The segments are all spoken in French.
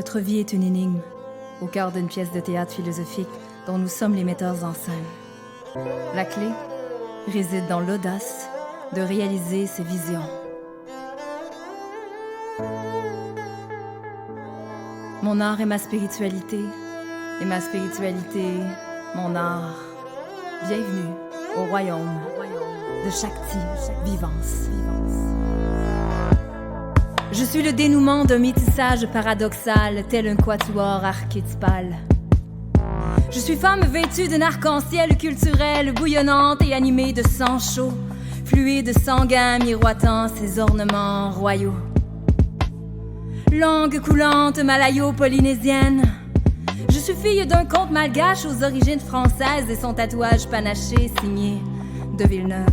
Notre vie est une énigme, au cœur d'une pièce de théâtre philosophique dont nous sommes les metteurs en scène. La clé réside dans l'audace de réaliser ses visions. Mon art est ma spiritualité, et ma spiritualité, mon art. Bienvenue au royaume de Shakti Vivance. Je suis le dénouement d'un métissage paradoxal, tel un quatuor archétypal. Je suis femme vêtue d'un arc-en-ciel culturel, bouillonnante et animée de sang chaud, fluide sanguin miroitant ses ornements royaux. Langue coulante malayo-polynésienne, je suis fille d'un conte malgache aux origines françaises et son tatouage panaché signé de Villeneuve.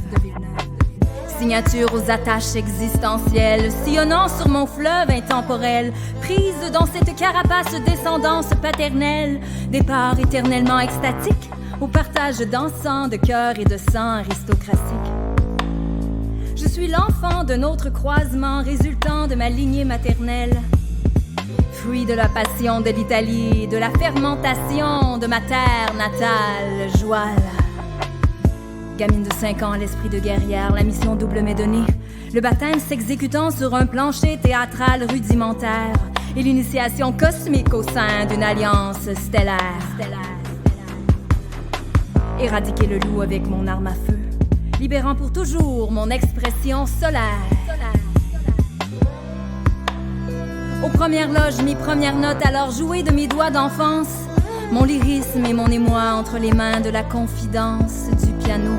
Signature aux attaches existentielles, sillonnant sur mon fleuve intemporel, prise dans cette carapace descendance paternelle, départ éternellement extatique, au partage d'encens, de cœur et de sang aristocratique. Je suis l'enfant d'un autre croisement résultant de ma lignée maternelle, fruit de la passion de l'Italie, de la fermentation de ma terre natale, Joual. Gamine de 5 ans à l'esprit de guerrière, la mission double m'est donnée. Le baptême s'exécutant sur un plancher théâtral rudimentaire et l'initiation cosmique au sein d'une alliance stellaire. Éradiquer le loup avec mon arme à feu, libérant pour toujours mon expression solaire. Aux premières loges, mes premières notes, alors jouées de mes doigts d'enfance, mon lyrisme et mon émoi entre les mains de la confidence du piano.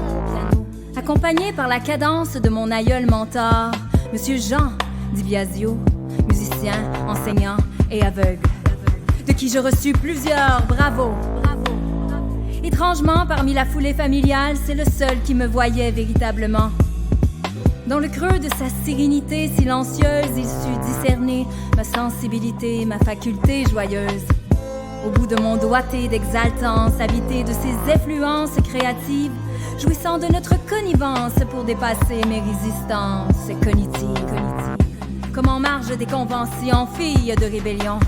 Accompagné par la cadence de mon aïeul mentor, Monsieur Jean Di Biasio, musicien, enseignant et aveugle, de qui je reçus plusieurs bravos. Étrangement, parmi la foulée familiale, c'est le seul qui me voyait véritablement. Dans le creux de sa sérénité silencieuse, il sut discerner ma sensibilité, ma faculté joyeuse. Au bout de mon doigté d'exaltance, habité de ses effluences créatives, jouissant de notre connivence pour dépasser mes résistances cognitives. Comme en marge des conventions, fille de rébellion.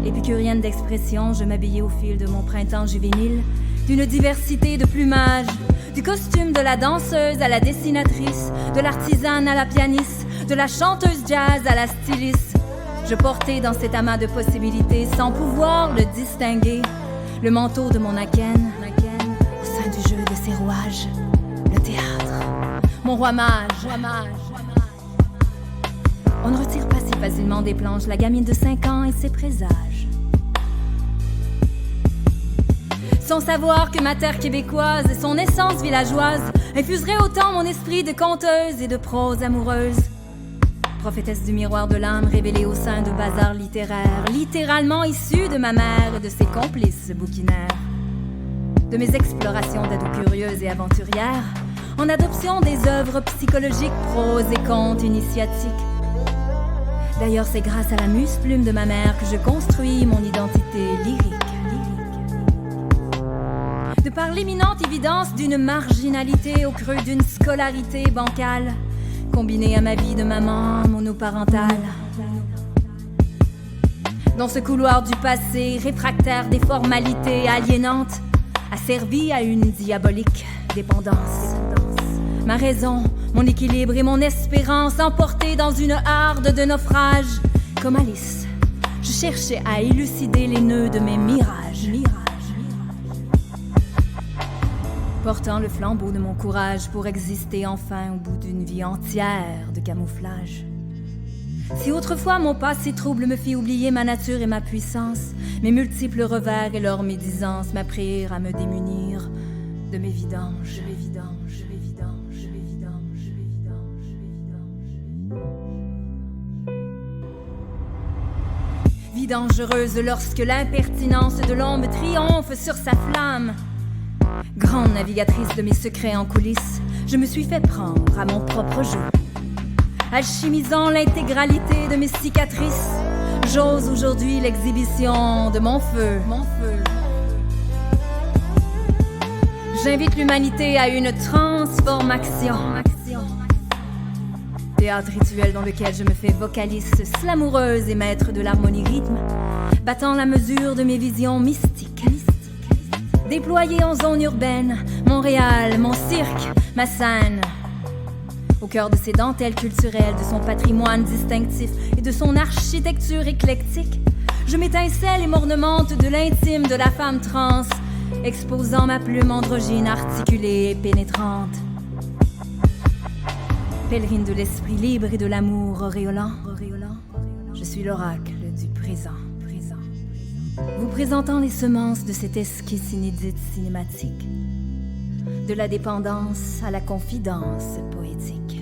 Épicurienne d'expression, je m'habillais au fil de mon printemps juvénile, d'une diversité de plumage, du costume de la danseuse à la dessinatrice, de l'artisane à la pianiste, de la chanteuse jazz à la styliste. Je portais dans cet amas de possibilités, sans pouvoir le distinguer, le manteau de mon Aken, au sein du jeu de ses rouages, le théâtre, mon roi mage. On ne retire pas si facilement des planches la gamine de 5 ans et ses présages. Sans savoir que ma terre québécoise et son essence villageoise infuseraient autant mon esprit de conteuse et de prose amoureuse. Prophétesse du miroir de l'âme révélée au sein de bazars littéraires, littéralement issue de ma mère et de ses complices bouquinaires. De mes explorations d'ado curieuse et aventurière, en adoption des œuvres psychologiques, prose et contes initiatiques. D'ailleurs, c'est grâce à la muse-plume de ma mère que je construis mon identité lyrique. De par l'imminente évidence d'une marginalité au creux d'une scolarité bancale, combinée à ma vie de maman monoparentale. Dans ce couloir du passé, réfractaire des formalités aliénantes, asservi à une diabolique dépendance. Ma raison, mon équilibre et mon espérance emportés dans une harde de naufrage. Comme Alice, je cherchais à élucider les nœuds de mes mirages. Portant le flambeau de mon courage pour exister enfin au bout d'une vie entière de camouflage. Si autrefois mon passé trouble me fit oublier ma nature et ma puissance, mes multiples revers et leur médisance m'apprirent à me démunir de mes vidanges. Vie dangereuse lorsque l'impertinence de l'ombre triomphe sur sa flamme. Grande navigatrice de mes secrets en coulisses, je me suis fait prendre à mon propre jeu. Alchimisant l'intégralité de mes cicatrices, j'ose aujourd'hui l'exhibition de mon feu. J'invite l'humanité à une transformation. Théâtre rituel dans lequel je me fais vocaliste, slamoureuse et maître de l'harmonie rythme, battant la mesure de mes visions mystiques. Déployée en zone urbaine, Montréal, mon cirque, ma scène. Au cœur de ses dentelles culturelles, de son patrimoine distinctif et de son architecture éclectique, je m'étincelle et m'ornemente de l'intime de la femme trans, exposant ma plume androgyne articulée et pénétrante. Pèlerine de l'esprit libre et de l'amour auréolant, je suis l'oracle du présent. Vous présentant les semences de cette esquisse inédite cinématique, de la dépendance à la confidence poétique.